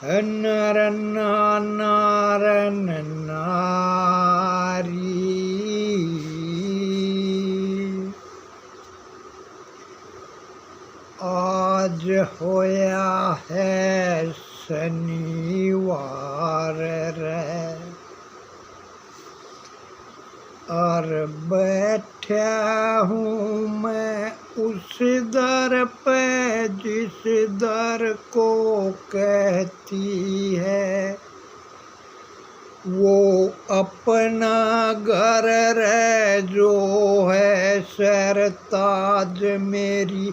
नर नार नारी। आज होया है शनिवार रे, और बैठा हूँ मैं उस दर पे जिस दर को कहती है वो अपना घर रे, जो है सरताज मेरी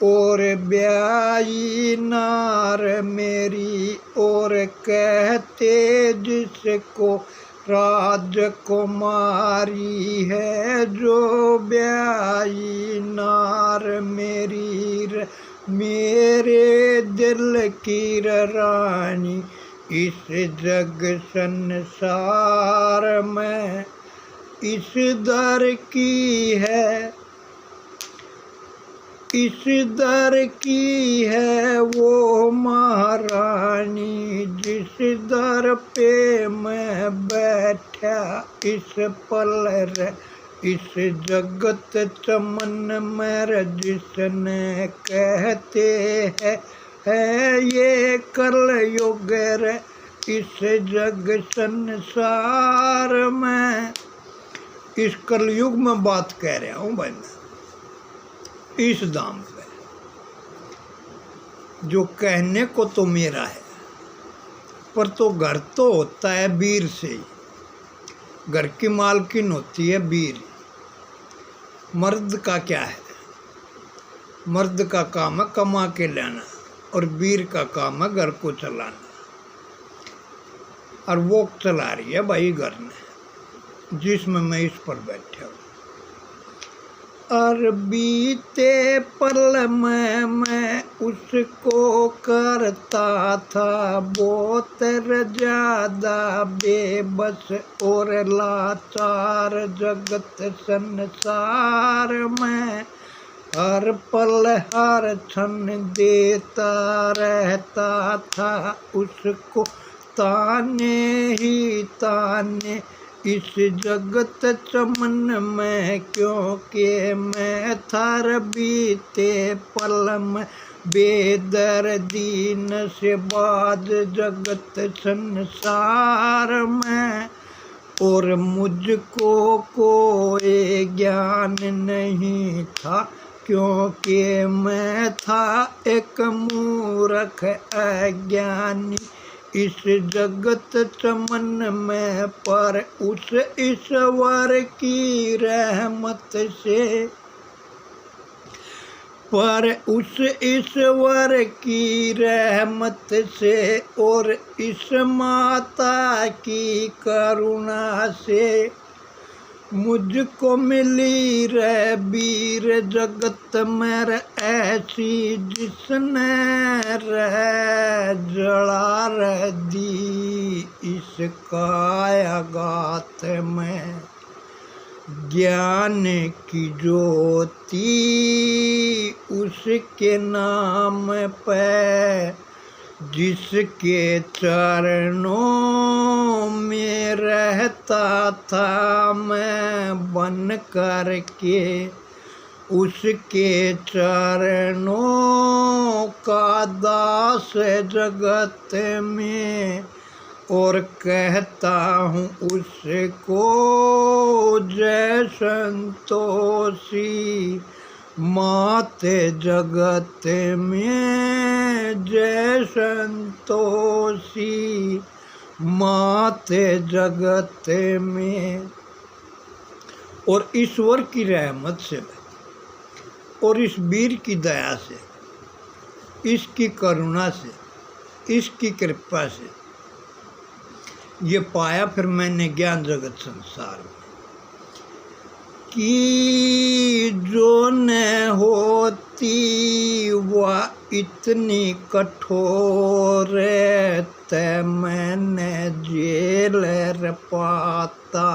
और ब्याई नार मेरी, और कहते जिसको राजकुमारी है, जो ब्याई नार मेरी मेरे दिल की रानी इस जग संसार में इस दर की है, इस दर की है वो महारानी, जिस दर पे मैं बैठा इस पल रे, इस जगत चमन में जिसने कहते हैं है ये कलयुग रे, इस जग संसार में इस कलयुग में बात कह रहा हूँ भाई मैं। इस दाम पे जो कहने को तो मेरा है, पर तो घर तो होता है वीर से ही, घर की मालकिन होती है वीर। मर्द का क्या है? मर्द का काम है कमा के लाना, और वीर का काम है घर को चलाना, और वो चला रही है भाई घर ने, जिसमें मैं इस पर बैठा हूँ। और बीते पल में मैं उसको करता था बहुत ज्यादा बेबस और लाचार, जगत संसार में हर पल हर क्षण देता रहता था उसको ताने ही ताने इस जगत चमन में, क्योंकि मैं थार बीते पल में बेदर्दी नशेबाज जगत संसार में, और मुझको कोई ज्ञान नहीं था, क्योंकि मैं था एक मूर्ख अज्ञानी इस जगत चमन में। पर उस ईश्वर की रहमत से, पर उस ईश्वर की रहमत से और इस माता की करुणा से मुझको मिली रे वीर जगत में ऐसी, जिसने रे जला रे दी इस कायागात में ज्ञान की ज्योति, उसके नाम पे जिसके चरणों में रहता था मैं बन कर के, उसके चरणों का दास जगत में, और कहता हूँ उसको जय संतोषी माते जगत में, जय संतोषी माते जगत में। और ईश्वर की रहमत से और इस वीर की दया से, इसकी करुणा से, इसकी कृपा से ये पाया फिर मैंने ज्ञान जगत संसार में कि जो न होती वह इतनी कठोर तय मैंने जेल पाता,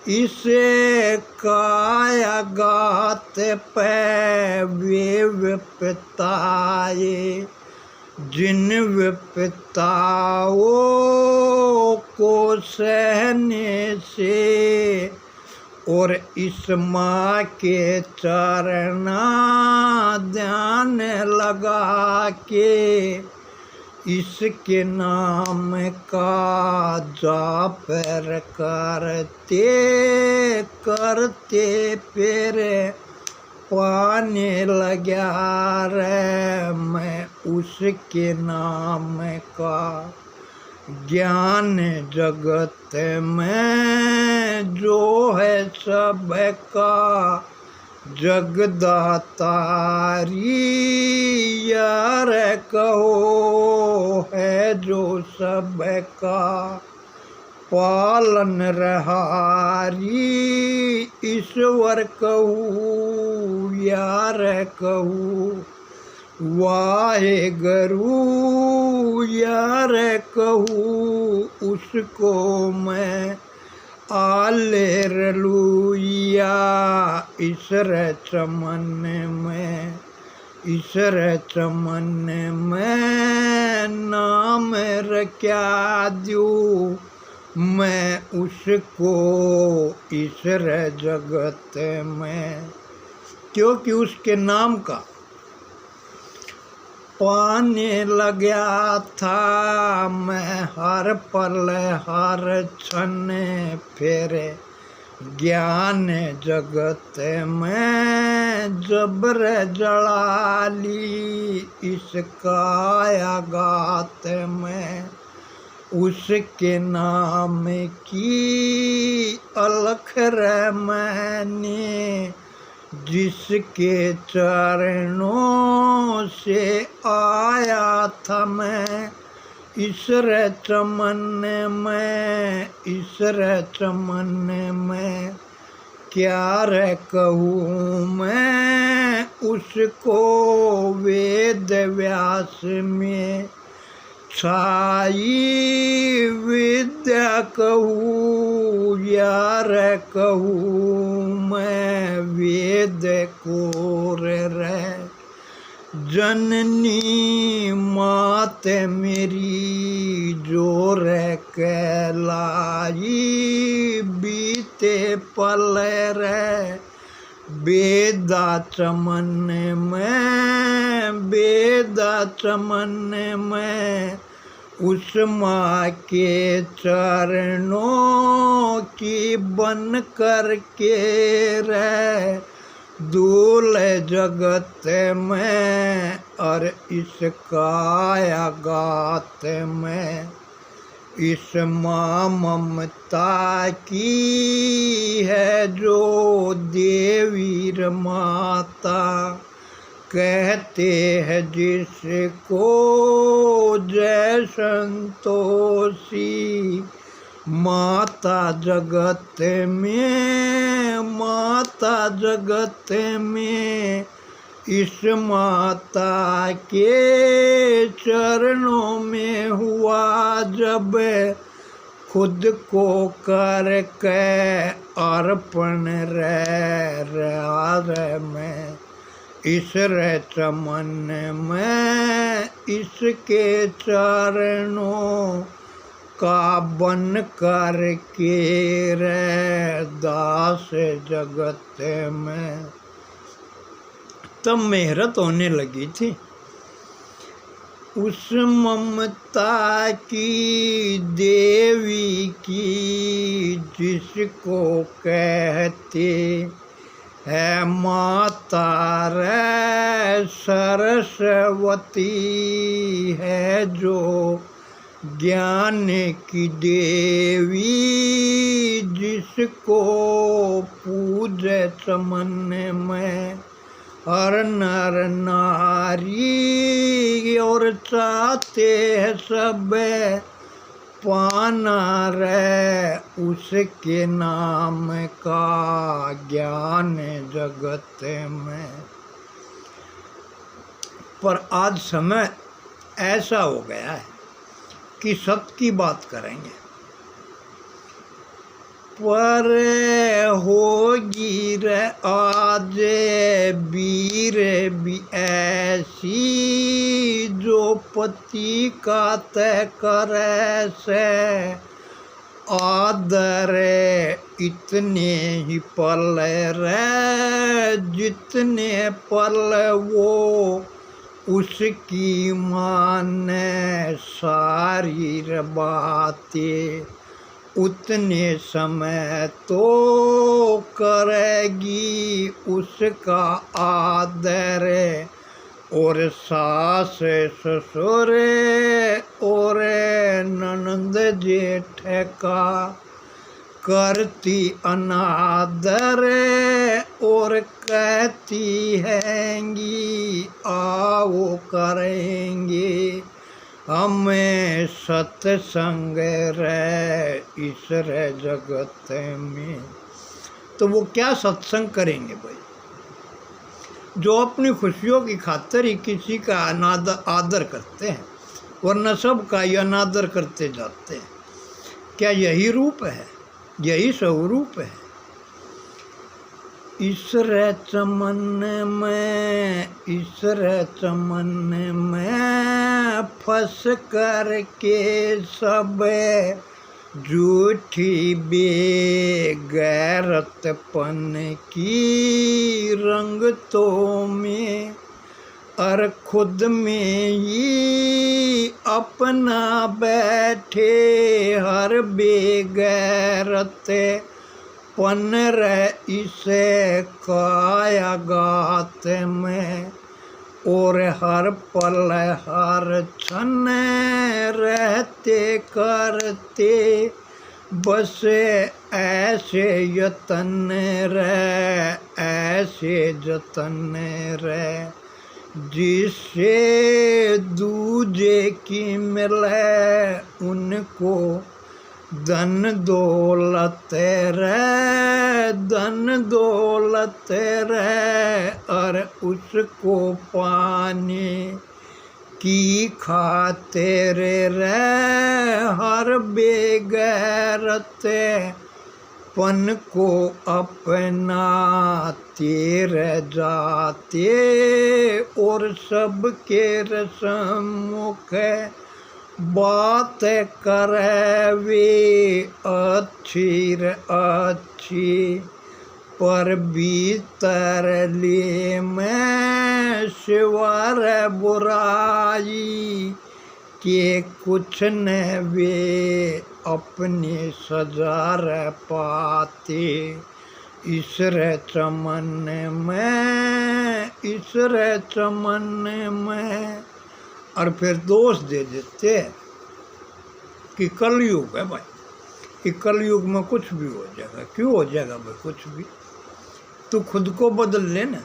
इसे कायागात पे वे विपताए जिन विपत्ताओं को सहने से और इस माँ के चरणा ध्यान लगा के इसके नाम का जाप करते करते फिर पाने लगा रे मैं उसके नाम का ज्ञान। जगत में जो है सबका जगदातारी यार कहो है जो सबका पालन रहारी ईश्वर कहूँ यार कहूँ वाहे गुरु यार कहूँ उसको मैं आलेलुया। ईश्वर चमन में नाम रख्या दूँ मैं उसको ईश्वर जगत में, क्योंकि उसके नाम का पाने लगा था मैं हर पल हर क्षण फिर ज्ञान। जगत में जबर जलाली इसका आगात में उसके नाम की अलख रे मैंने जिसके चरणों से आया था मैं ईश्वर चमन में क्या रे कहूँ मैं उसको वेद व्यास में छाई विद्या कहूँ यार कहूँ मैं वेद को रे जननी मात मेरी जो रे कहलाई बीते पल रे बेदा चमन में उस माँ के चरणों की बन करके रे दूल जगत में और इसका आगात में इस माँ ममता की है जो देवी माता कहते हैं जिसको जय संतोषी माता जगत में इस माता के चरणों में हुआ जब खुद को करके अर्पण रे में इस चमन में इसके चरणों का बन करके रे दास जगत में। तब मेहरत होने लगी थी उस ममता की देवी की जिसको कहते है माता रे सरस्वती है जो ज्ञान की देवी जिसको पूजे चमन में हर नर नारी और चाहते हैं सब पाना रे उसके नाम का ज्ञान जगत में। पर आज समय ऐसा हो गया है कि सत्य की बात करेंगे पर होगी रे आज वीर भी ऐसी, जो पति का तय करे से आदर, इतने ही पल रे जितने पल वो उसकी माने सारी बातें, उतने समय तो करेगी उसका आदर, और सास ससुर और ननद जेठ का करती अनादर, और कहती हैंगी आओ करेंगे हमें सत्संग रे इस रे जगत में। तो वो क्या सत्संग करेंगे भाई, जो अपनी खुशियों की खातिर ही किसी का आदर करते हैं, वरना सब का ही अनादर करते जाते हैं। क्या यही रूप है, यही स्वरूप है? ईश्वर चमन में, ईश्वर चमन में फंस कर के सब झूठी बेगैरतपन की रंगतों में, और खुद में ही अपना बैठे हर बेगैरत पन रह इसे कायागात में, और हर पल हर क्षण रहते करते बस ऐसे यतन रह, ऐसे जतन रह, जिससे दूजे की मिले उनको धन दौलत रे, धन दौलत रे, और उसको पाने की खातिर रे हर बेगैरत पन को अपना तेरे जाते, और सबके रसमुख बात करे वे अच्छी रे अच्छी, पर भीतर ले मैं शिवर बुराई के कुछ न वे अपने सजा रह पाते। ईश्वर चमन में, ईश्वर चमन में, और फिर दोष दे देते कि कलयुग है भाई, कि कलयुग में कुछ भी हो जाएगा। क्यों हो जाएगा भाई कुछ भी? तू खुद को बदल लेना।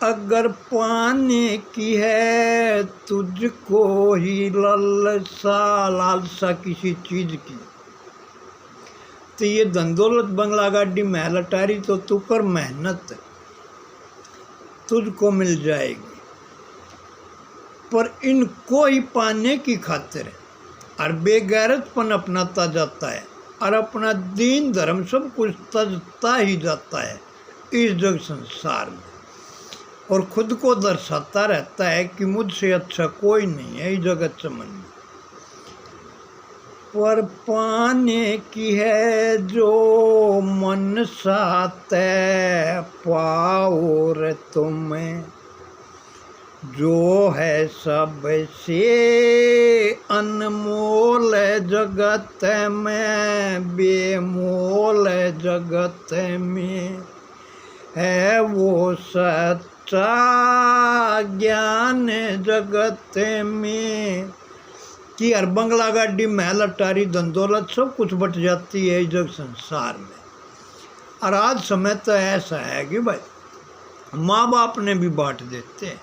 अगर पाने की है तुझको ही लालसा, लालसा किसी चीज की, तो ये धनदौलत बंगला गाड़ी महल अटारी तो तू कर मेहनत, तुझको मिल जाएगी। पर इनको ही पाने की खातिर और बेगैरतपन अपनाता जाता है, और अपना दीन धर्म सब कुछ तजता ही जाता है इस जग संसार में, और खुद को दर्शाता रहता है कि मुझसे अच्छा कोई नहीं है इस जगत चमन में। पर पाने की है जो मन सात पाओ रे तुम्हें, जो है सबसे अनमोल जगत में, बेमोल जगत में, है वो सच्चा ज्ञान जगत में। कि हर बंगला गाड़ी महल अटारी धन दौलत सब कुछ बट जाती है इस जग संसार में। और आज समय तो ऐसा है कि भाई माँ बाप ने भी बांट देते हैं,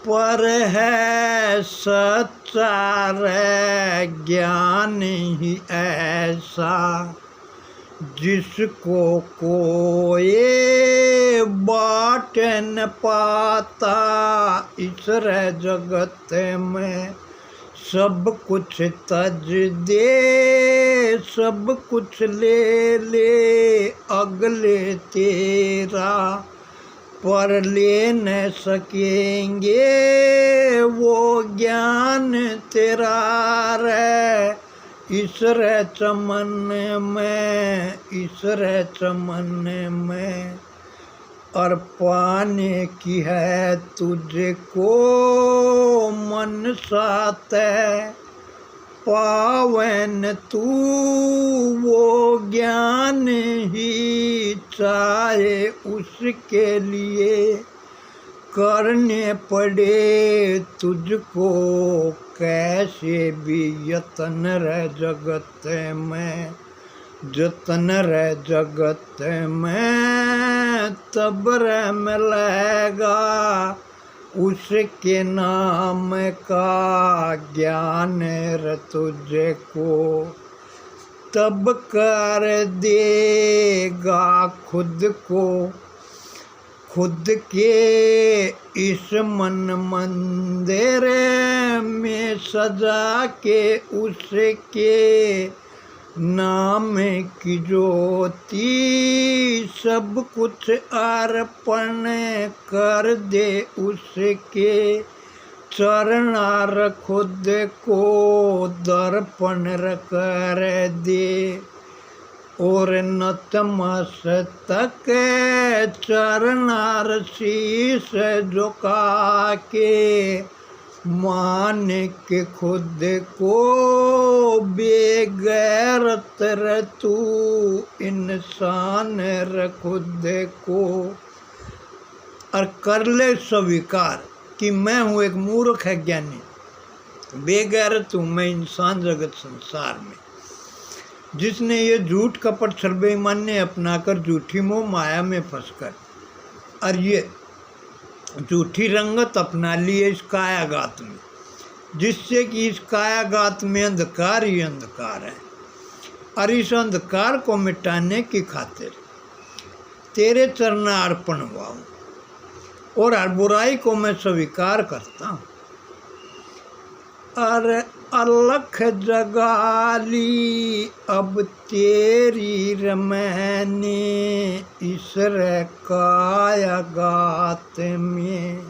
पर है सच्चा रे ज्ञान ही ऐसा, जिसको कोई बाँट न पाता इस रे जगत में। सब कुछ तज दे, सब कुछ ले ले अगले तेरा, पर ले न सकेंगे वो ज्ञान तेरा रे। ईश्वर चमन में, ईश्वर चमन में, और पाने की है तुझको मन सात, पावन तू वो ज्ञान ही चाहे उसके लिए करने पड़े तुझको कैसे भी यतन रे जगत में, जतन रे जगत में, तब रे मिलेगा उसके नाम का ज्ञान रे तुझको, तब कर देगा खुद को, खुद के इस मन मंदिर में सजा के उसके नाम की ज्योति सब कुछ अर्पण कर दे उसके चरणार, खुद को दर्पण कर दे और नतमस्तक चरणार शीश झुका के मान के खुद को बेगैरत रे तू इंसान रे खुद को, और कर ले स्वीकार कि मैं हूँ एक मूर्ख है ज्ञानी, बेगैरत हूँ मैं इंसान जगत संसार में, जिसने ये झूठ कपट छल बेईमानी अपनाकर झूठी मोह माया में फंसकर और ये झूठी रंगत अपना ली है इस कायागात में, जिससे कि इस कायागात में अंधकार ही अंधकार है। और इस अंधकार को मिटाने की खातिर तेरे चरणार्पण हुआ हूँ और हर बुराई को मैं स्वीकार करता हूँ। अरे अलख जगाली अब तेरी रे मैंने इस रे कायागात में,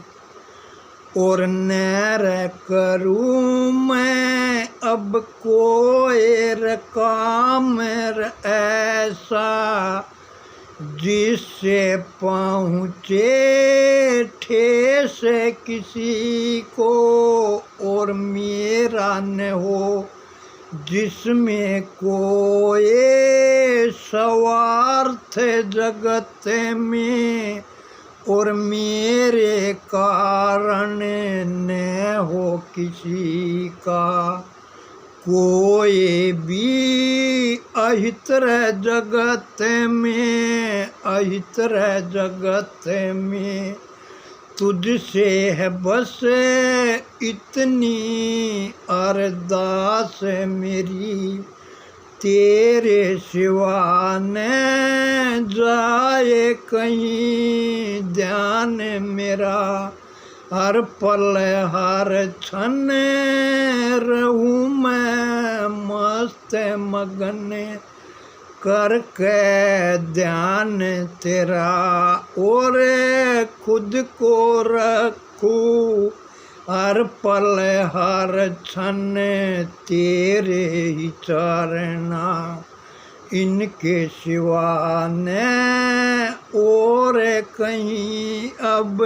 और नैर करूँ मैं अब कोई रे काम रे ऐसा जिससे पहुँचे ठेस किसी को और मेरा न हो जिसमें कोई स्वार्थ जगत में, और मेरे कारण न हो किसी का कोई भी अहित रे जगत में, अहित रे जगत में। तुझसे है बस इतनी अरदास मेरी, तेरे सिवा न जाए कहीं ध्यान मेरा, हर पल हर क्षण रहूँ मैं मस्त मगन करके ध्यान तेरा, और खुद को रखूँ हर पल हर क्षण तेरे ही चरना, इनके सिवा न और कहीं अब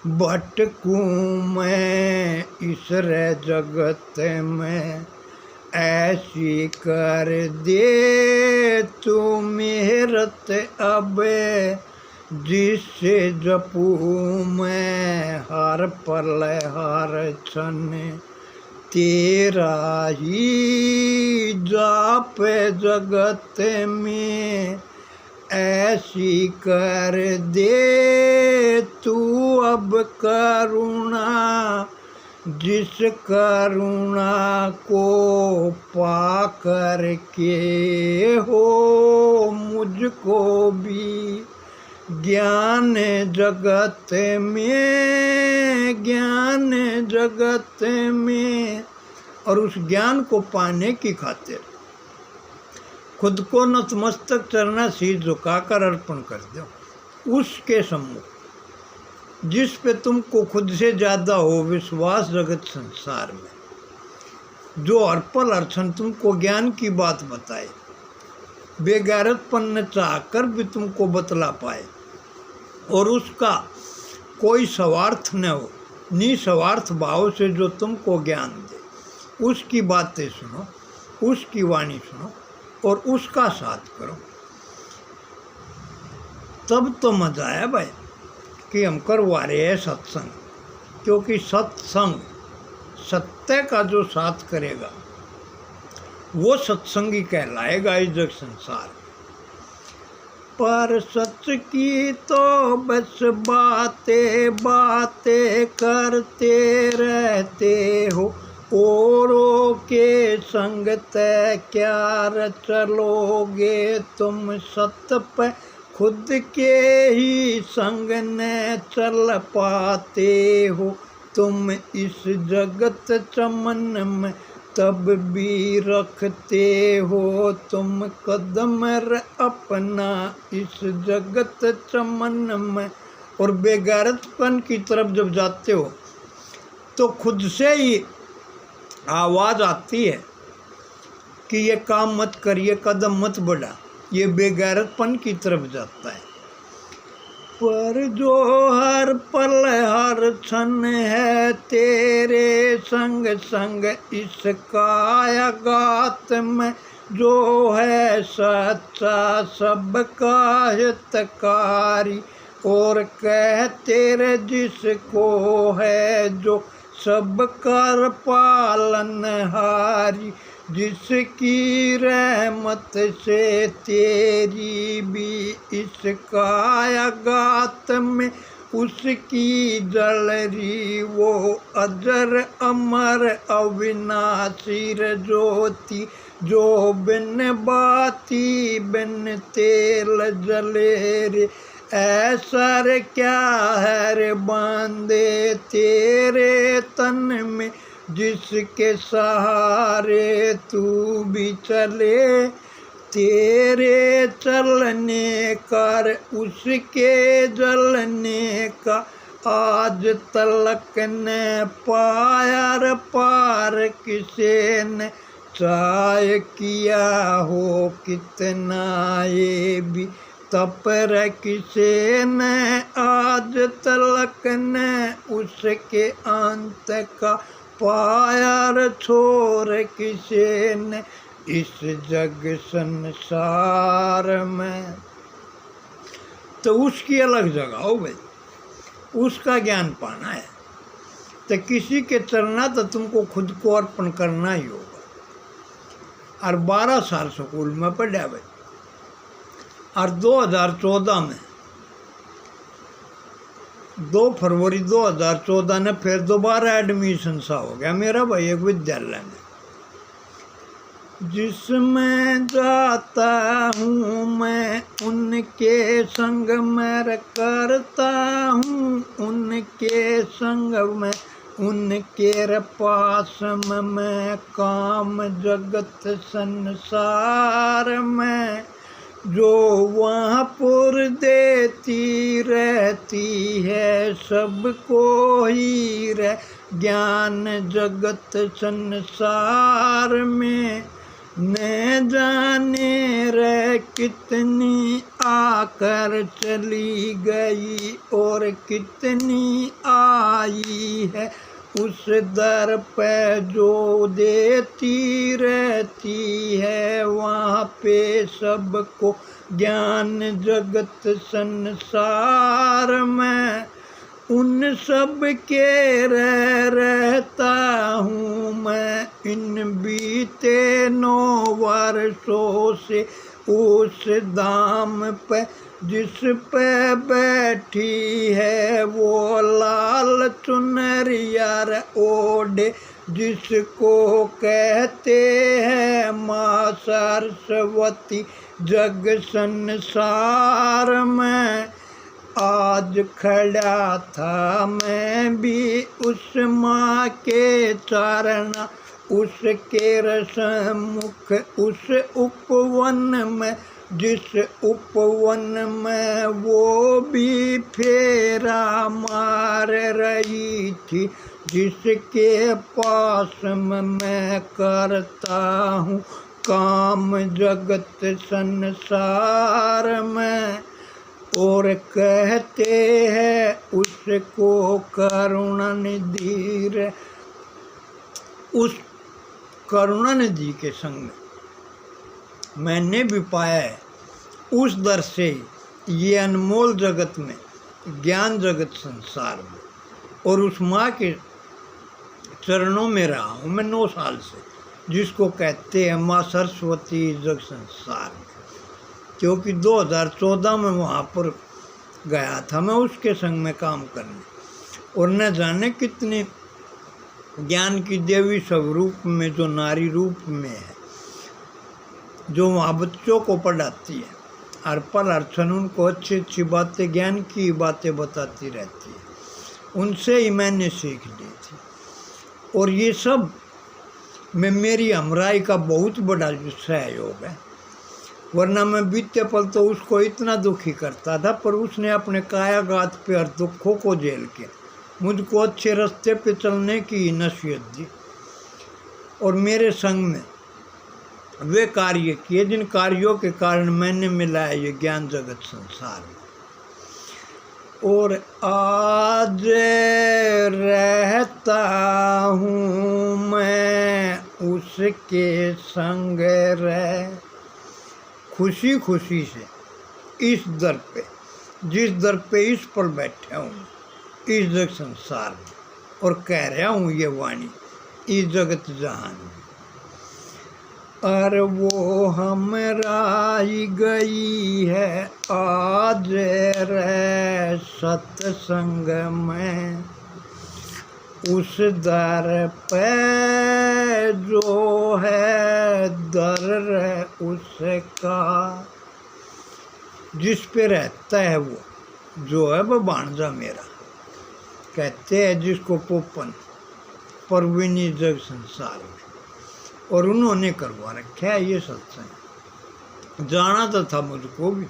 भटकूँ मैं इस रे जगत में। ऐसी कर दे तू मेहरत अब जिससे जपूँ मैं हर पल हर क्षण तेरा ही जाप जगत में। ऐसी कर दे तू अब करुणा जिस करुणा को पा कर के हो मुझको भी ज्ञान जगत में, ज्ञान जगत में और उस ज्ञान को पाने की खातिर खुद को नतमस्तक चरना शीश झुकाकर अर्पण कर दो उसके सम्मुख जिस पे तुमको खुद से ज़्यादा हो विश्वास जगत संसार में, जो हर पल हर क्षण तुमको ज्ञान की बात बताए, बेगैरतपन न चाहकर भी तुमको बतला पाए और उसका कोई स्वार्थ न हो, निस्वार्थ भाव से जो तुमको ज्ञान दे, उसकी बातें सुनो, उसकी वाणी सुनो और उसका साथ करो। तब तो मजा है भाई कि हम करवा रहे हैं सत्संग, क्योंकि सत्संग सत्य का जो साथ करेगा वो सत्संगी कहलाएगा इस जग संसार। पर सच की तो बस बातें बातें करते रहते हो, औरों के संग तय क्या चलोगे तुम, सत पे खुद के ही संग न चल पाते हो तुम, इस जगत चमन में तब भी रखते हो तुम कदम अपना इस जगत चमन में। और बेगैरतपन की तरफ जब जाते हो तो खुद से ही आवाज़ आती है कि ये काम मत कर, ये कदम मत बढ़ा, ये बेगैरतपन की तरफ जाता है। पर जो हर पल हर क्षण है तेरे संग संग इस कायगात में, जो है सच्चा सबका हितकारी और कहते रहे जिसको है जो सब कर पालनहारी, जिसकी रहमत से तेरी भी इस कायगात में उसकी जलरी वो अजर अमर अविनाशी ज्योति, जो बिन बाती बिन तेल जले रे, ऐसा रे क्या है रे बांधे तेरे तन में, जिसके सहारे तू भी चले, तेरे चलने कर उसके जलने का आज तलक ने पाया रे पार, किसे ने चाहे किया हो कितना ये भी तपर, किसे ने आज तलक ने उसके अंत का पाया रे छोर, किसे ने इस जग संसार में। तो उसकी अलग जगह हो भाई, उसका ज्ञान पाना है तो किसी के चलना तो तुमको खुद को अर्पण करना ही होगा। और 12 साल स्कूल में पढ़ा भाई, और 2014 में 2 फरवरी 2014 ने फिर दोबारा एडमिशन सा हो गया मेरा भाई एक विद्यालय में, जिसमें जाता हूँ मैं उनके संग में करता हूँ उनके संग में उनके पास में मैं काम जगत संसार में, जो वहाँ पुर देती रहती है सबको ही रह ज्ञान जगत संसार में, न जाने रे कितनी आकर चली गई और कितनी आई है, उस दर पे जो देती रहती है वहाँ पे सबको ज्ञान जगत संसार में, उन सब के रहता हूँ मैं इन बीते 9 वर्षों से उस धाम पे, जिस पे बैठी है वो लाल चुनरिया ओढ़े, जिसको कहते हैं माँ सरस्वती जग संसार में। आज खड़ा था मैं भी उस माँ के चरण उसके रसमुख उस उपवन में, जिस उपवन में वो भी फेरा मार रही थी, जिसके पास मैं करता हूँ काम जगत संसार में। और कहते हैं उसको करुणानिधि रे। उस करुणानिधि के संग में मैंने भी पाया है, उस दर से ये अनमोल जगत में, ज्ञान जगत संसार में, और उस माँ के चरणों में रहा हूँ मैं 9 साल से, जिसको कहते हैं माँ सरस्वती जग संसार में। क्योंकि 2014 में वहाँ पर गया था मैं उसके संग में काम करने, और न जाने कितने ज्ञान की देवी स्वरूप में, जो नारी रूप में है, जो वहाँ बच्चों को पढ़ाती है, हर पल हर क्षण उनको अच्छी अच्छी बातें, ज्ञान की बातें बताती रहती है। उनसे ही मैंने सीख ली थी। और ये सब में मेरी हमराई का बहुत बड़ा सहयोग है, वरना मैं बीते पल तो उसको इतना दुखी करता था, पर उसने अपने कायाघात पे हर दुखों को झेल के मुझको अच्छे रास्ते पे चलने की नसीहत दी, और मेरे संग में वे कार्य किए जिन कार्यों के कारण मैंने मिला है ये ज्ञान जगत संसार में। और आज रहता हूँ मैं उसके संग रह, खुशी खुशी से इस दर पे, जिस दर पे इस पर बैठा हूँ इस जगत संसार में, और कह रहा हूँ ये वाणी इस जगत जहान में। और वो हमराई गई है आज रह सत्संग में, उस दर पे जो है दर उसका, जिस पे रहता है वो जो है वो भांजा मेरा, कहते हैं जिसको पोपन परवीनी जग संसार में। और उन्होंने करवा रखा है ये सत्संग, जाना तो था मुझको भी,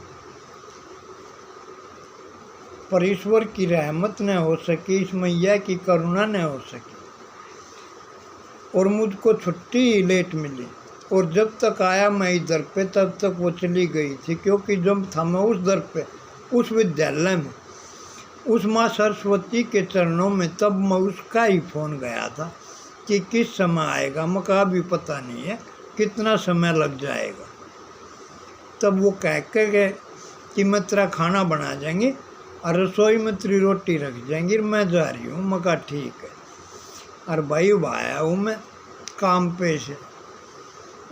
पर ईश्वर की रहमत न हो सकी, इस मैया की करुणा न हो सकी, और मुझको छुट्टी ही लेट मिली। और जब तक आया मैं इधर पे तब तक वो चली गई थी, क्योंकि जब था मैं उस दर पे, उस विद्यालय में, उस माँ सरस्वती के चरणों में, तब मैं उसका ही फ़ोन गया था कि किस समय आएगा। मैं कहा भी पता नहीं है कितना समय लग जाएगा। तब वो कह के गए कि मैं तेरा खाना बना जाएंगे और रसोई में तेरी रोटी रख जाएंगी, मैं जा रही हूँ। मैं कहा ठीक है। और भाई आया हूँ मैं काम पे से,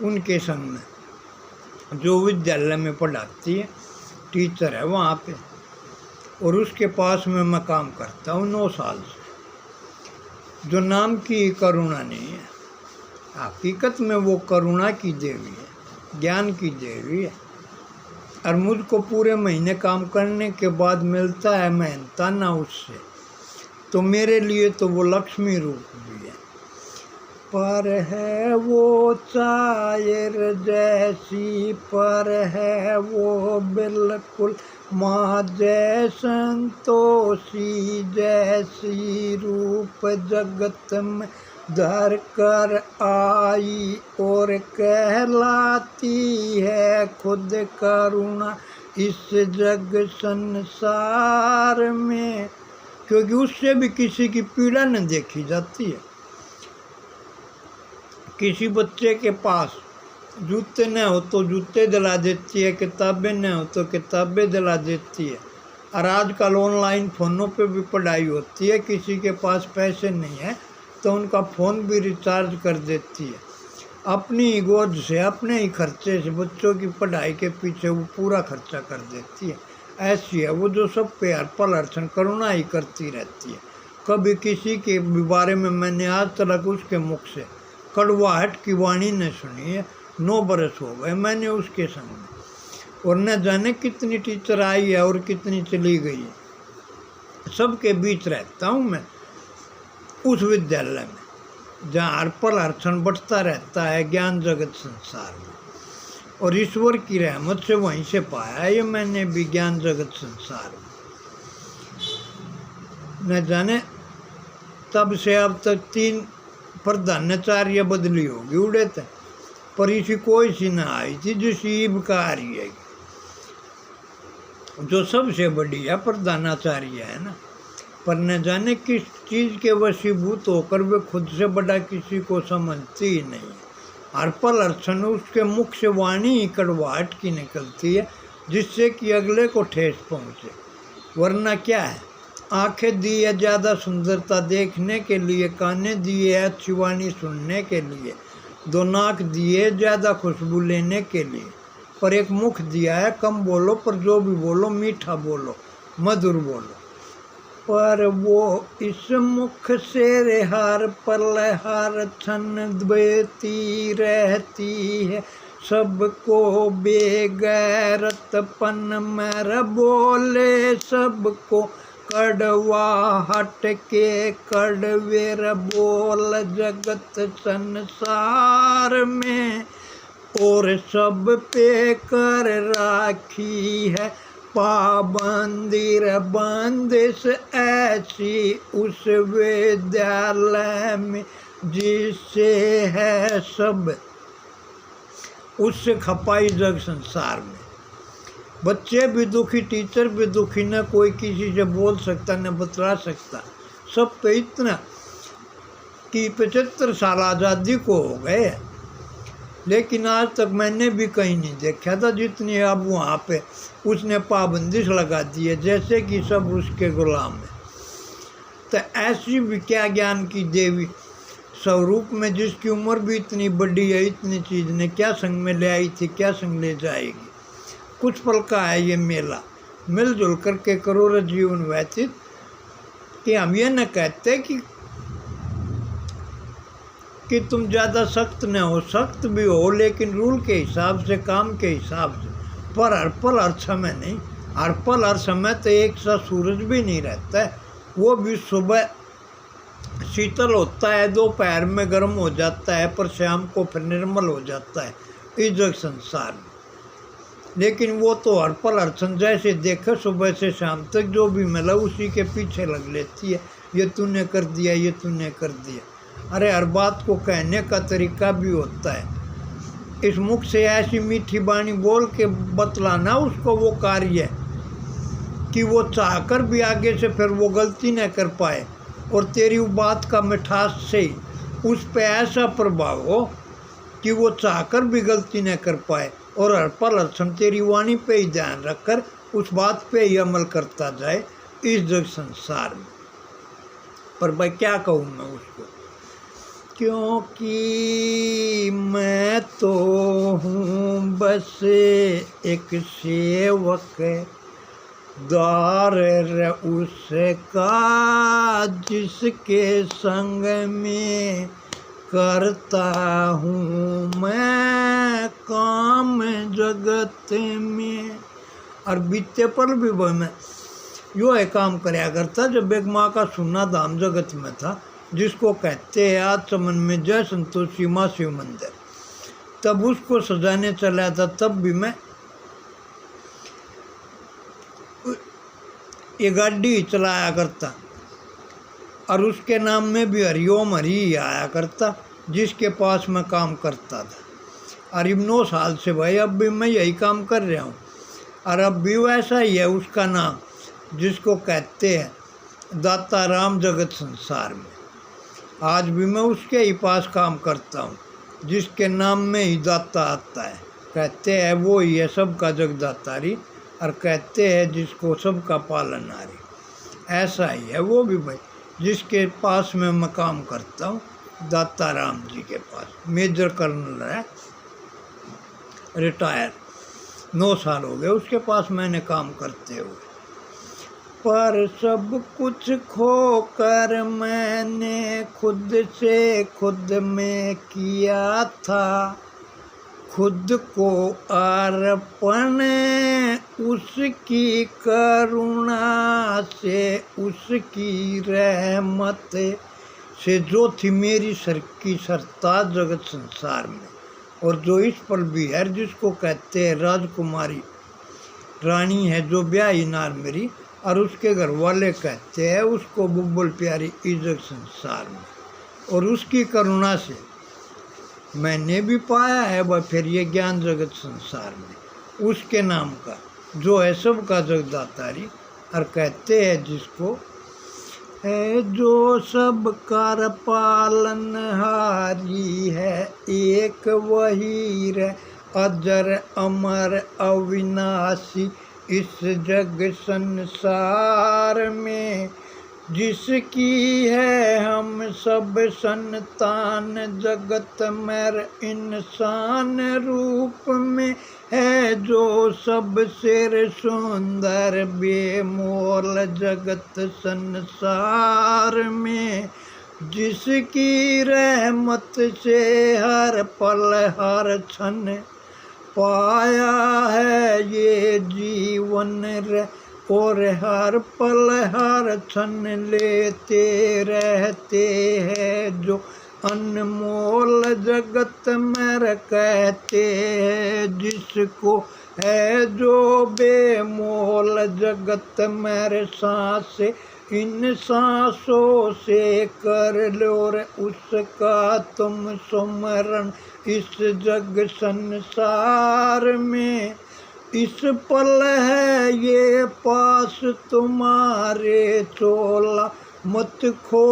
उनके संग में जो विद्यालय में पढ़ाती है, टीचर है वहाँ पे, और उसके पास में मैं काम करता हूँ 9 साल से। जो नाम की करुणा नहीं है, हकीकत में वो करुणा की देवी है, ज्ञान की देवी है। और मुझको पूरे महीने काम करने के बाद मिलता है मेहनताना उससे, तो मेरे लिए तो वो लक्ष्मी रूप भी है। पर है वो चायर जैसी, पर है वो बिल्कुल माँ जय संतोषी जैसी, रूप जगत में धर कर आई, और कहलाती है खुद करुणा इस जग संसार में। क्योंकि उससे भी किसी की पीड़ा न देखी जाती है। किसी बच्चे के पास जूते न हो तो जूते दिला देती है, किताबें न हो तो किताबें दिला देती है। और आजकल ऑनलाइन फ़ोनों पे भी पढ़ाई होती है। किसी के पास पैसे नहीं है तो उनका फ़ोन भी रिचार्ज कर देती है। अपनी गोद से, अपने ही खर्चे से बच्चों की पढ़ाई के पीछे वो पूरा खर्चा कर देती है। ऐसी है वो, जो सब पे हर पल हर क्षण करुणा ही करती रहती है। कभी किसी के बारे में मैंने आज तक उसके मुख से कड़वाहट की वाणी न सुनी है। 9 बरस हो गए मैंने उसके संग में, और न जाने कितनी टीचर आई है और कितनी चली गई है। सबके बीच रहता हूँ मैं उस विद्यालय में, जहाँ हर पल हर क्षण बढ़ता रहता है ज्ञान जगत संसार में। और ईश्वर की रहमत से वहीं से पाया ये मैंने भी ज्ञान जगत संसार में। न जाने तब से अब तक 3 प्रधानाचार्य बदली होगी उड़े थे, पर इसी कोई सी न आई थी जिस ईब का आ रही है, जो सबसे बड़ी है प्रधानाचार्य है ना। पर न जाने किस चीज़ के वशीभूत होकर वे खुद से बड़ा किसी को समझती ही नहीं। हर पल हर क्षण उसके मुख से वाणी ही कड़वाहट की निकलती है, जिससे कि अगले को ठेस पहुँचे। वरना क्या है, आंखें दी है ज़्यादा सुंदरता देखने के लिए, कानें दिए है अच्छी वाणी सुनने के लिए, 2 नाक दिए ज़्यादा खुशबू लेने के लिए, पर एक मुख दिया है कम बोलो, पर जो भी बोलो मीठा बोलो, मधुर बोलो। पर वो इस मुख से हर पल हर क्षण देती रहती है, सबको बेगैरतपन में बोले, सबको कड़वाहट के कड़वेर बोल जगत संसार में, और सब पे कर राखी है पाबंदी बंदिश ऐसी उस विद्यालय में, जिससे है सब उससे खपाई जग संसार में। बच्चे भी दुखी, टीचर भी दुखी, न कोई किसी से बोल सकता न बतला सकता। सब पे इतना कि 75 साल आज़ादी को हो गए, लेकिन आज तक मैंने भी कहीं नहीं देखा था जितनी अब वहाँ पे उसने पाबंदिश लगा दी है, जैसे कि सब उसके गुलाम हैं। तो ऐसी भी क्या ज्ञान की देवी स्वरूप में, जिसकी उम्र भी इतनी बड़ी है, इतनी चीज़ ने क्या संग में ले आई थी, क्या संग ले जाएगी। कुछ पल का है ये मेला, मिलजुल करके करो जीवन व्यतीत। कि हम ये न कहते कि तुम ज़्यादा सख्त न हो, सख्त भी हो लेकिन रूल के हिसाब से, काम के हिसाब से, पर हर पल हर समय नहीं। हर पल हर समय तो एक सा सूरज भी नहीं रहता है, वो भी सुबह शीतल होता है, दोपहर में गर्म हो जाता है, पर शाम को फिर निर्मल हो जाता है इस जग संसार में। लेकिन वो तो हर पल हर क्षण जैसे देखे सुबह से शाम तक जो भी मिला उसी के पीछे लग लेती है, ये तूने कर दिया, ये तूने कर दिया। अरे हर बात को कहने का तरीका भी होता है। इस मुख से ऐसी मीठी बाणी बोल के बतलाना उसको वो कार्य है कि वो चाहकर भी आगे से फिर वो गलती न कर पाए, और तेरी बात का मिठास से ही उस पे ऐसा प्रभाव हो कि वो चाहकर भी गलती न कर पाए, और हर पल हर क्षण तेरी वाणी पे ही ध्यान रखकर उस बात पे ही अमल करता जाए इस जग संसार में। पर भाई क्या कहूँ मैं उसको, क्योंकि मैं तो हूँ बस एक सेवक दार उसका, जिसके संग में करता हूँ मैं काम जगत में। और बीते पर भी वह मैं यो है काम कराया करता जब एक माँ का सुना धाम जगत में था, जिसको कहते हैं आज चमन में जय संतोषी माँ शिव मंदिर। तब उसको सजाने चला था, तब भी मैं ये गाड़ी चलाया करता, और उसके नाम में भी हरिओम हरि ही आया करता, जिसके पास मैं काम करता था। और 9 साल से भाई अब भी मैं यही काम कर रहा हूँ, और अब भी वैसा ही है उसका नाम, जिसको कहते हैं दाता राम जगत संसार में। आज भी मैं उसके ही पास काम करता हूँ, जिसके नाम में ही दाता आता है। कहते हैं वो ही है सबका जगदातारी, और कहते हैं जिसको सबका पालनहारी। ऐसा ही है वो भी भाई, जिसके पास में मैं काम करता हूँ, दाता राम जी के पास। मेजर कर्नल है, रिटायर, 9 साल हो गए उसके पास मैंने काम करते हुए। पर सब कुछ खोकर मैंने खुद से खुद में किया था, खुद को अर्पण उसकी करुणा से, उसकी रहमत से जो थी मेरी सर की सरताज जगत संसार में, और जो इस पल भी है जिसको कहते हैं राजकुमारी रानी है जो ब्याही नार मेरी, और उसके घर वाले कहते हैं उसको बुब्बुल प्यारी इज्जत संसार में। और उसकी करुणा से मैंने भी पाया है वह फिर ये ज्ञान जगत संसार में, उसके नाम का जो है सबका जगदातारी। और कहते हैं जिसको है जो सब कार पालनहारी है, एक वही रे अजर अमर अविनाशी इस जग संसार में, जिसकी है हम सब संतान जगत में इंसान रूप में है, जो सबसे सुंदर बेमोल जगत संसार में, जिसकी रहमत से हर पल हर क्षण पाया है ये जीवन रे, और हर पल हर क्षण लेते रहते हैं जो अनमोल जगत में कहते हैं, जिसको है जो बेमोल जगत में सांस इन सांसों से कर लो रे उसका तुम सुमरण इस जग संसार में। इस पल है ये पास तुम्हारे चोला, मत खो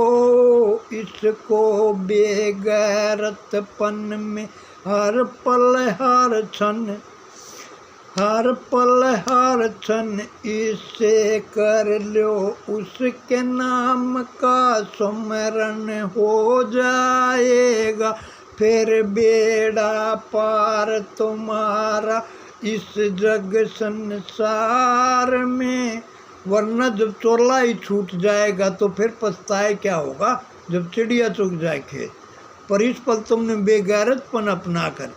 इसको बेगैरतपन में, हर पल हर क्षण हर पल हर क्षण इससे कर लो उसके नाम का सुमरण, हो जाएगा फिर बेड़ा पार तुम्हारा इस जग संसार में। वरना जब चोला ही छूट जाएगा तो फिर पछताए क्या होगा जब चिड़िया चुग जाए खेत। पर इस पल तुमने बेगैरतपन अपना कर,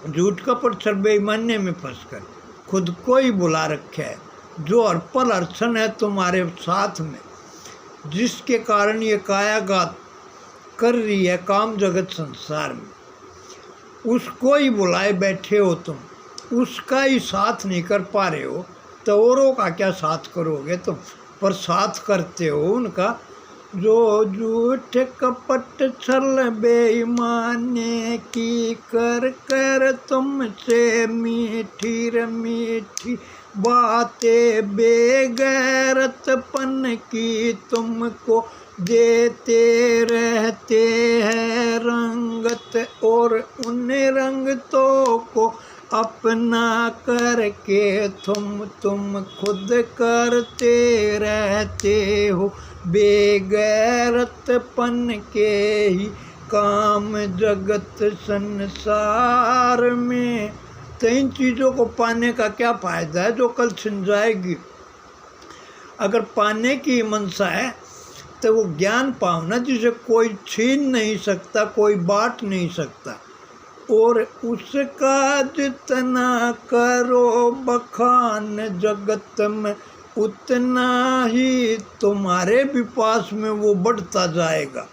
झूठ कपट छल बेईमानी में फंसकर खुद को ही बुला रखा है, जो हर पल हर क्षण है तुम्हारे साथ में, जिसके कारण ये कायाघात कर रही है काम जगत संसार में। उसको ही बुलाए बैठे हो तुम, उसका ही साथ नहीं कर पा रहे हो तो औरों का क्या साथ करोगे तुम। पर साथ करते हो उनका जो झूठ कपट छल बेईमानी की कर कर तुमसे मीठी रे मीठी बातें बेगैरतपन की तुमको देते रहते हैं रंगत, और उन रंगतों को अपना करके तुम खुद करते रहते हो बेगैरतपन के ही काम जगत संसार में। तो इन चीज़ों को पाने का क्या फ़ायदा है जो कल छिन जाएगी। अगर पाने की मनसा है तो वो ज्ञान पाओ जिसे कोई छीन नहीं सकता, कोई बांट नहीं सकता, और उसका जितना करो बखान जगत में उतना ही तुम्हारे भी पास में वो बढ़ता जाएगा।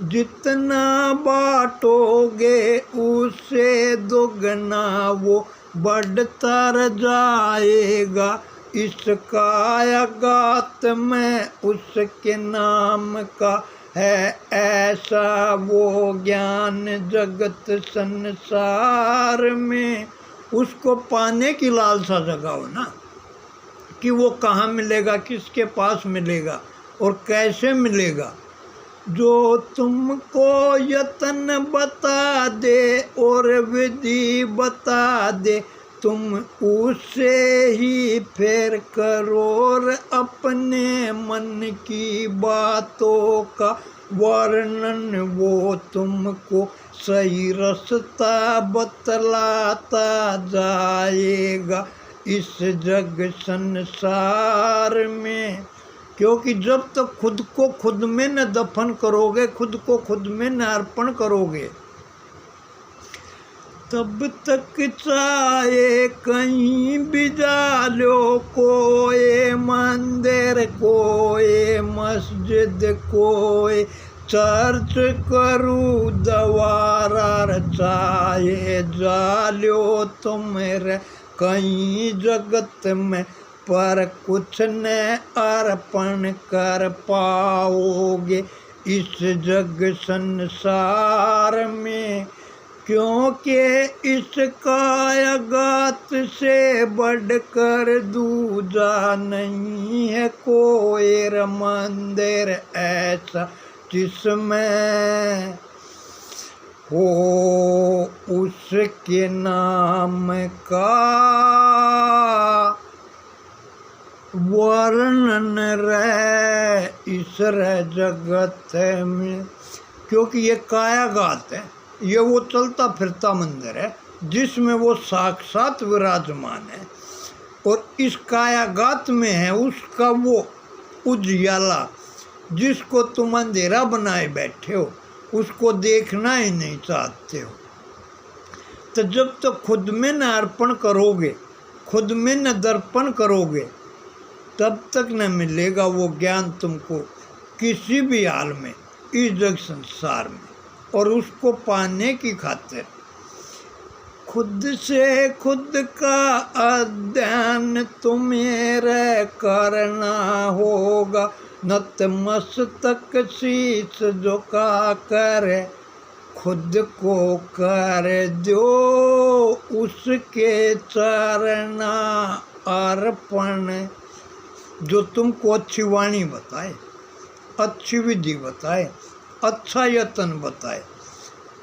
जितना बांटोगे उससे दोगुना वो बढ़ता जाएगा। इस कायागात में उसके नाम का है ऐसा वो ज्ञान जगत संसार में। उसको पाने की लालसा जगाओ ना कि वो कहाँ मिलेगा, किसके पास मिलेगा और कैसे मिलेगा। जो तुमको यतन बता दे और विधि बता दे, तुम उससे ही फिर करो अपने मन की बातों का वर्णन। वो तुमको सही रास्ता बतलाता जाएगा इस जग संसार में। क्योंकि जब तक खुद को खुद में न दफन करोगे, खुद को खुद में न अर्पण करोगे, तब तक चाहे कहीं भी जा लो, कोई मंदिर कोई मस्जिद कोई चर्च करूँ दवारा चाहे जाल्यो तुम्हारे कहीं जगत में, पर कुछ न अर्पण कर पाओगे इस जग संसार में, क्योंकि इस कायगात से बढ़कर दूजा नहीं है कोई मंदिर ऐसा जिसमें हो उसके नाम का वर्णन रहे इस जगत में। क्योंकि ये कायागात है, ये वो चलता फिरता मंदिर है जिसमें वो साक्षात विराजमान है, और इस कायागात में है उसका वो उजियाला जिसको तुम अंधेरा बनाए बैठे हो, उसको देखना ही नहीं चाहते हो। तो जब तक तो खुद में न अर्पण करोगे, खुद में न दर्पण करोगे, तब तक न मिलेगा वो ज्ञान तुमको किसी भी हाल में इस जग संसार में। और उसको पाने की खातिर खुद से खुद का अध्ययन तुम्हें करना होगा। नतमस्तक शीश झुका कर खुद को कर दो उसके चरना अर्पण। जो तुमको अच्छी वाणी बताए, अच्छी विधि बताए, अच्छा यत्न बताए,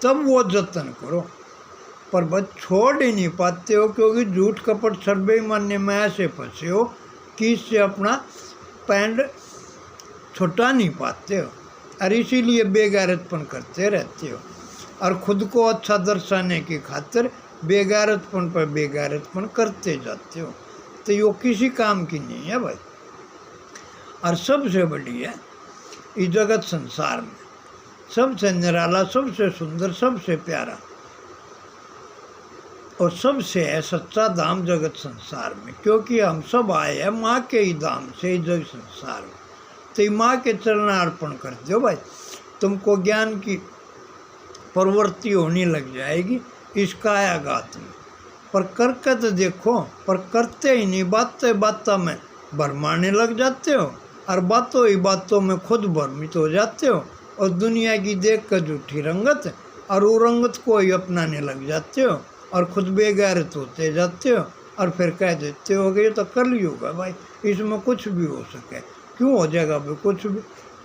तब वो जतन करो। पर बस छोड़ ही नहीं पाते हो, क्योंकि झूठ कपट सर्वे मानने में ऐसे फंसे हो कि इससे अपना पैंड छुटा नहीं पाते हो, और इसीलिए बेगैरतपन करते रहते हो, और खुद को अच्छा दर्शाने की खातिर बेगैरतपन पर बेगैरतपन करते जाते हो। तो ये किसी काम की नहीं है भाई। और सबसे बड़ी है इस जगत संसार में सबसे निराला, सबसे सुंदर, सबसे प्यारा और सबसे है सच्चा धाम जगत संसार में। क्योंकि हम सब आए हैं माँ के ही धाम से इस जगत संसार में। तो माँ के चरणार्पण कर दो भाई, तुमको ज्ञान की प्रवृत्ति होने लग जाएगी इस कायागात में। पर करके तो देखो, पर करते ही नहीं, बातें बातों में भरमाने लग जाते हो, और बातों ही बातों में खुद भ्रमित हो जाते हो, और दुनिया की देख कर झूठी रंगत और वो रंगत को ही अपनाने लग जाते हो, और खुद बेगैरत होते जाते हो, और फिर कह देते हो कि ये तो कलयुग है भाई, इसमें कुछ भी हो सके। क्यों हो जाएगा भाई कुछ भी?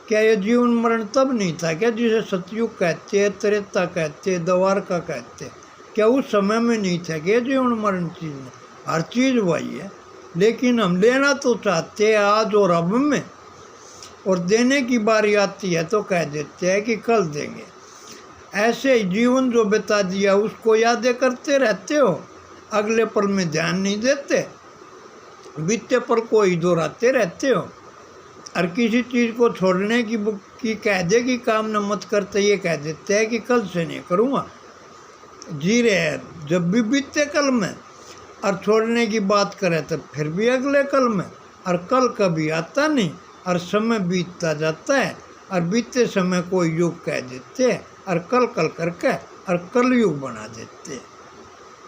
क्या ये जीवन मरण तब नहीं था क्या जिसे सतयुग कहते हैं, त्रेता कहते हैं, द्वारका कहते हैं? क्या उस समय में नहीं था कि जीवन मरण चीज़ में? हर चीज़ वही है, लेकिन हम लेना तो चाहते हैं आज और अब में, और देने की बारी आती है तो कह देते हैं कि कल देंगे। ऐसे जीवन जो बिता दिया उसको यादें करते रहते हो, अगले पल में ध्यान नहीं देते, बीते पल को ही दोहराते रहते हो, और किसी चीज़ को छोड़ने की कह दे कि काम न मत करते, ये कह देते हैं कि कल से नहीं करूँगा। जी रहे हैं जब भी बीते कल में, और छोड़ने की बात करें तो फिर भी अगले कल में, और कल कभी आता नहीं, और समय बीतता जाता है, और बीते समय को युग कह देते हैं, और कल कल करके और कल युग बना देते हैं।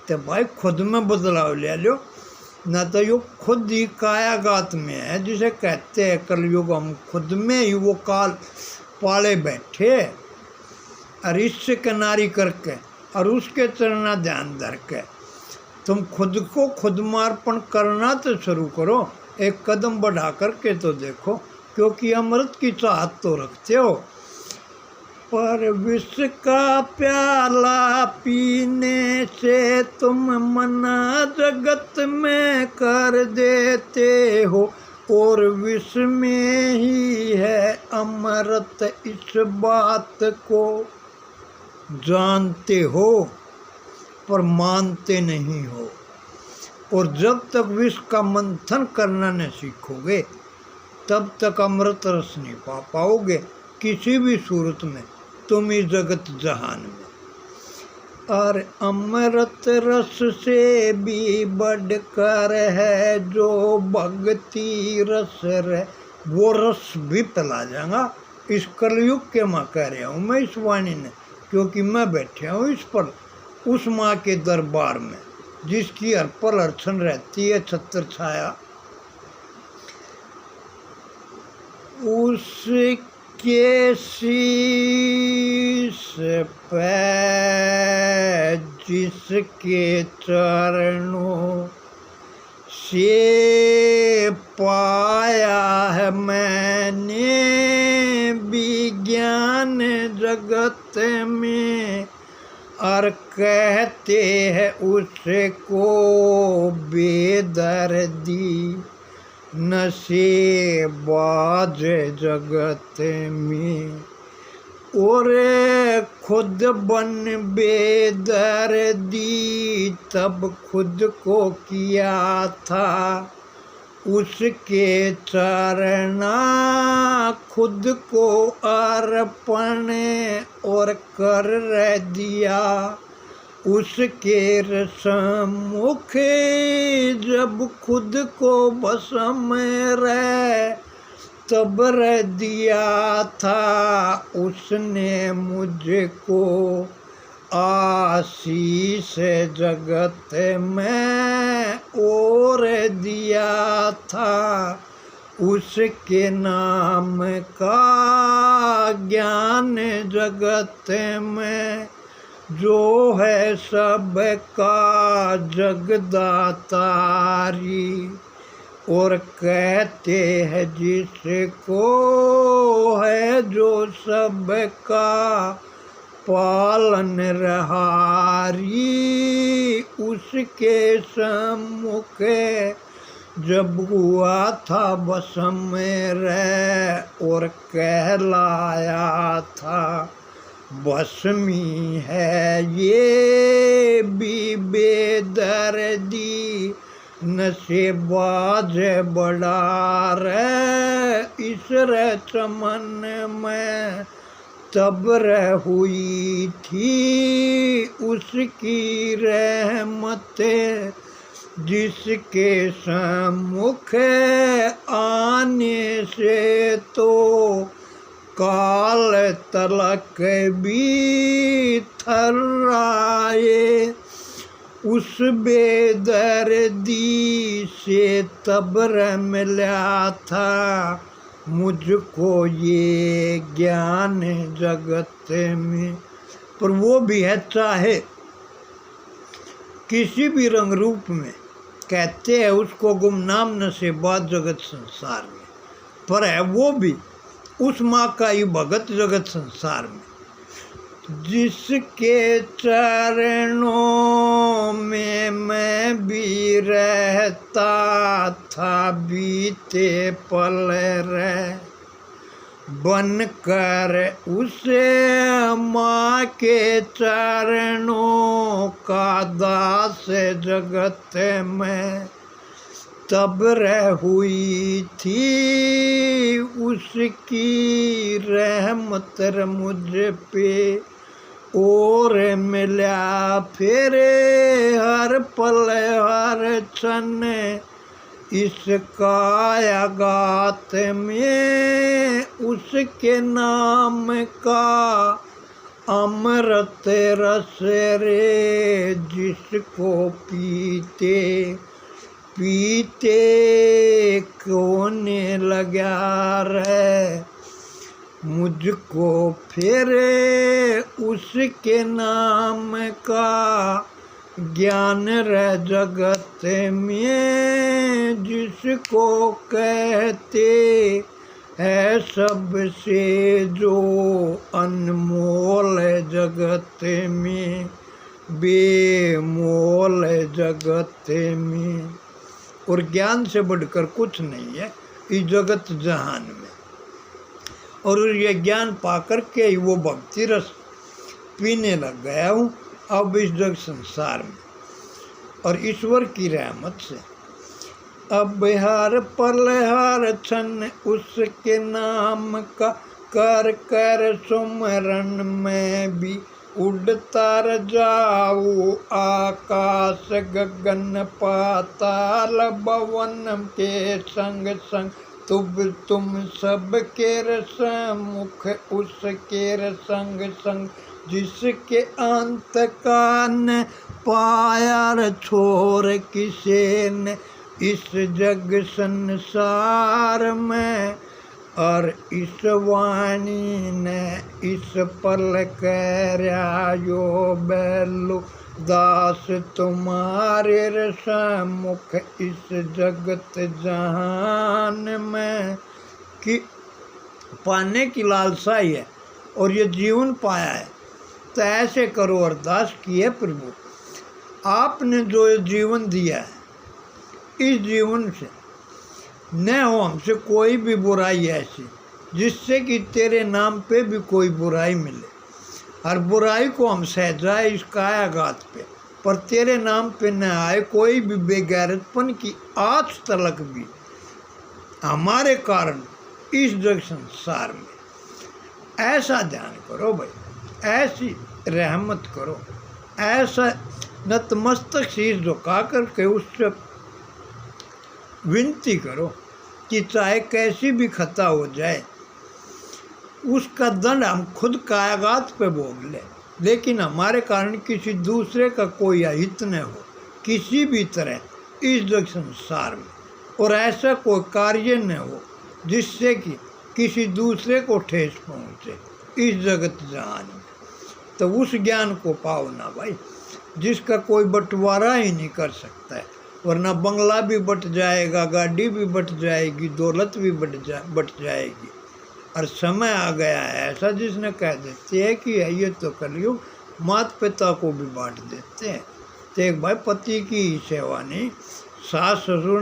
तो भाई खुद में बदलाव ले लो, ना तो युग खुद ही कायागात में है जिसे कहते हैं कलयुग। हम खुद में ही वो काल पाले बैठे, और इससे किनारी करके और उसके चरना ध्यान धर के तुम खुद को खुद मार्पण करना तो शुरू करो, एक कदम बढ़ा करके तो देखो, क्योंकि अमृत की चाहत तो रखते हो, पर विष का प्याला पीने से तुम मना जगत में कर देते हो, और विष में ही है अमृत, इस बात को जानते हो पर मानते नहीं हो। और जब तक विष का मंथन करना न सीखोगे तब तक अमृत रस नहीं पा पाओगे किसी भी सूरत में तुम इस जगत जहान में। और अमृत रस से भी बढ़कर है जो भक्ति रस है, वो रस भी पिला जाएगा इस कलयुग के माँ कह रहा हूँ मैं इस वाणी ने, क्योंकि मैं बैठा हूँ इस पर उस माँ के दरबार में जिसकी हर पल अर्चन रहती है छत्र छाया। उसके शीश पे जिसके चरणों से पाया है मैंने विज्ञान जगत में, और कहते हैं उसको बेदर्दी नशेबाज जगत में। और खुद बन बेदर्दी तब खुद को किया था उसके चरना खुद को अर्पण, और कर दिया उसके रसमुख जब खुद को भस्म रह तब रह दिया था उसने मुझको आशीष जगत में, और दिया था उसके नाम का ज्ञान जगत में, जो है सबका जगदातारी। और कहते हैं जिसको है जो सबका पालन रहारी, उसके सम्मुख जब हुआ था भस्म रह और कहलाया था भस्मी है ये भी बेदर्दी नशेबाज बड़ा रे। इस चमन में तब रह हुई थी उसकी रहमत, जिसके सम्मुख आने से तो काल तलक भी थर्राए। उस बेदर्दी से तब मिला था मुझको ये ज्ञान जगत में। पर वो भी है चाहे किसी भी रंग रूप में, कहते हैं उसको गुमनाम नशेबाज जगत संसार में, पर है वो भी उस माँ का ही भगत जगत संसार में, जिसके चरणों में मैं भी रहता था बीते पल रह बन कर उसे माँ के चरणों का दास जगत में तब रह हुई थी उसकी रहमत मुझ पे, और मिला फिर हर पल हर क्षण इस कायागात में उसके नाम का अमृत रस रे, जिसको पीते पीते कोने लगा रे मुझको फिर उसके नाम का ज्ञान रह जगत में, जिसको कहते है सबसे जो अनमोल जगत में बेमोल जगत में। और ज्ञान से बढ़कर कुछ नहीं है इस जगत जहान में। और ये ज्ञान पाकर के ही वो भक्ति रस पीने लग गया हूँ अब इस जग संसार में, और ईश्वर की रहमत से अब हर पल हर क्षण उसके नाम का कर कर सुमरन में भी उड़ता जाऊ आकाश गगन पाताल भवन के संग संग तुम सब के सम्मुख उसके संग संग, जिसके अंत का न पाया रे छोर किसे ने इस जग संसार में। और इस वाणी ने इस पल करया यो बैलु दास तुम्हारे रे सम्मुख इस जगत जहान में। कि पाने की लालसा ही है और ये जीवन पाया है, तो ऐसे करो अरदास की है प्रभु, आपने जो ये जीवन दिया है, इस जीवन से न हो हमसे कोई भी बुराई ऐसी जिससे कि तेरे नाम पे भी कोई बुराई मिले। हर बुराई को हम सह जाए इस कायाघात पे, पर तेरे नाम पे न आए कोई भी बेगैरतपन की आज तलक भी हमारे कारण इस जग संसार में। ऐसा ध्यान करो भाई, ऐसी रहमत करो, ऐसा नतमस्तक शीश झुका करके उससे विनती करो कि चाहे कैसी भी खता हो जाए उसका दंड हम खुद कायागात पे भोग ले, लेकिन हमारे कारण किसी दूसरे का कोई अहित न हो किसी भी तरह इस जग संसार में, और ऐसा कोई कार्य न हो जिससे कि किसी दूसरे को ठेस पहुँचे इस जगत जहान में। तो उस ज्ञान को पाओ ना भाई जिसका कोई बंटवारा ही नहीं कर सकता है, वरना बंगला भी बट जाएगा, गाड़ी भी बट जाएगी, दौलत भी बट जाएगी। और समय आ गया है ऐसा जिसने कह देते हैं कि ये तो कलयुग, माता पिता को भी बांट देते हैं। तो एक भाई पति की सेवा नहीं, सास ससुर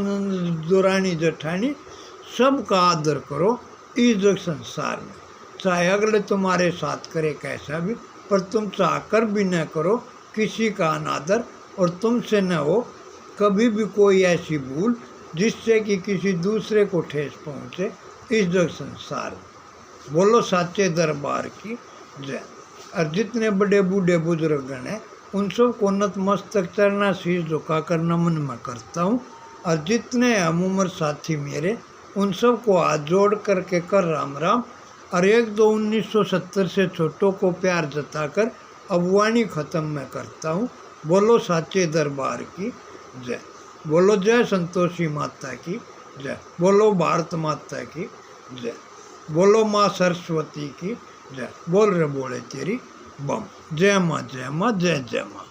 दुरानी जेठानी सबका आदर करो इस जग संसार में, चाहे अगले तुम्हारे साथ करे कैसा भी, पर तुम चाहकर भी न करो किसी का अनादर, और तुमसे न हो कभी भी कोई ऐसी भूल जिससे कि किसी दूसरे को ठेस पहुँचे इस जग संसार में। बोलो साचे दरबार की जय। और जितने बड़े बूढ़े बुजुर्गण हैं उन सब को नतमस्तक चरना शीश झुकाकर नमन मैं करता हूँ, और जितने हम उम्र साथी मेरे उन सब को हाथ जोड़ करके कर राम राम। और 1-2-1970 से छोटों को प्यार जताकर अब वाणी ख़त्म मैं करता हूँ। बोलो साचे दरबार की जय। बोलो जय संतोषी माता की जय। बोलो भारत माता की जय। बोलो माँ सरस्वती की जय। बोल रे बोले तेरी बम। जय माँ जय माँ जय जय माँ।